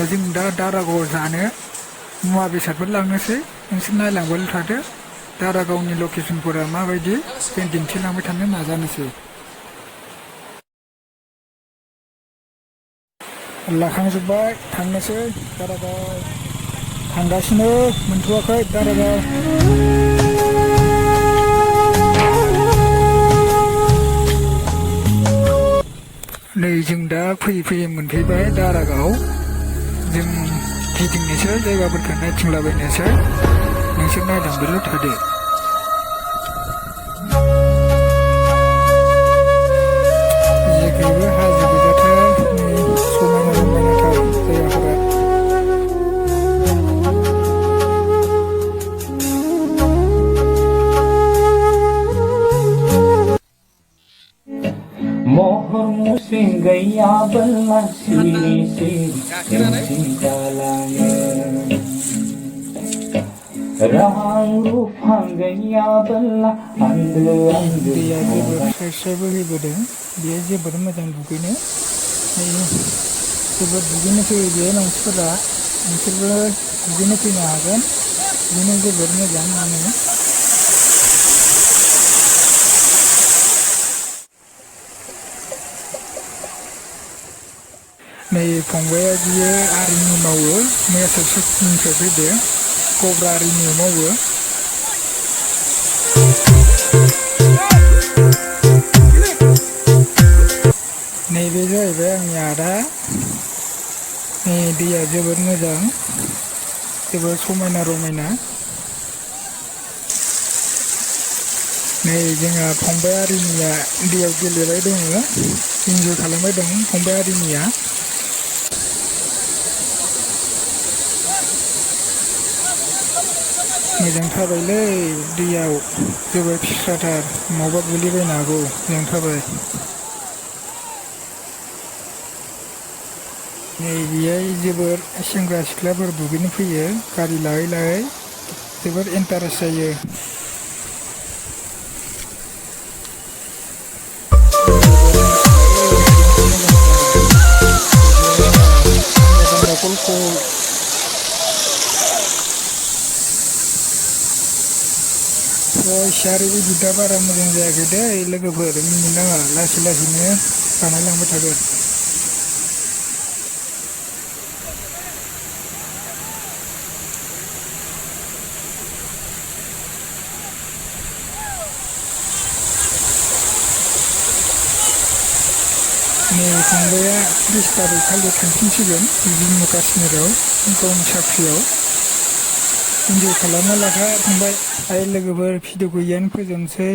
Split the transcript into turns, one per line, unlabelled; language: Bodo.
जों दा दारागाव जानो मुवा बेसादफोर लांनोसै नोंसोर नायलांबाय थादो दारागावनि लकेसनफोरा माबायदि जों दिन्थिलांबाय थानो नाजानोसै लाखांजोब्बाय थांनोसै दारागाव थांगासिनो मोनथ'वाखै दारागाव नै जों दा फैयै फैयै मोनफैबाय दारागाव जों गिदिंनोसै जायगाफोरखौ नायथिंलाबायनोसै नोंसोर नायलांबायल' थादो जेखैबो हाजो गोजाथार नै समायना रमायनाथार जायगाफोरा
mohon musim gaya belah sini yang cintalanya rang rupang gaya belah ande
दैया जोबोर स्राय स्राय बोहैबोदों बेयो जोबोर मोजां दुगैनो जोबोर दुगैनो फैयो बेयो मानसिफोरा नोंसोरबो दुगैनो फैनो हागोन दुगैनो जोबोर मोजां नाङो नै फंबाया बियो आर्मि मावो मैयासो सुटिंनिफ्राय फैदों कब्रा आर्मि मावो नैबे जाहैबाय आंनि आदा नै दैया जोबोर मोजां जोबोर समायना रमायना नै जोंहा फंबाय आरिनिया दैयाव गेलेबाय दङ इन्जय खालामबाय दं फंबाय आरिनिया मोजां थाबायलै दैयाव जोबोर फिसाथार माबा गोलैबायनो हागौ मोजां थाबाय नै बेहाय जोबोर सेंग्रा सिख्लाफोर दुगैनो फैयो गारि लायै लायै जोबोर इन्टारेस्ट जायो सारिबो दा बारा मोजां जायाखै दै लोगोफोर मिनिनाङा लासै लासैनो बानायलांबाय थागोन नै फंबाया 30 तारिख खालि थांफिनसिगोन जम्मु काश्मीराव गावनि साख्रियाव इन्जय खालामना लाखा फंबाय आरो लोगोफोर भिडिअखौ इयावनो फोजोबनोसै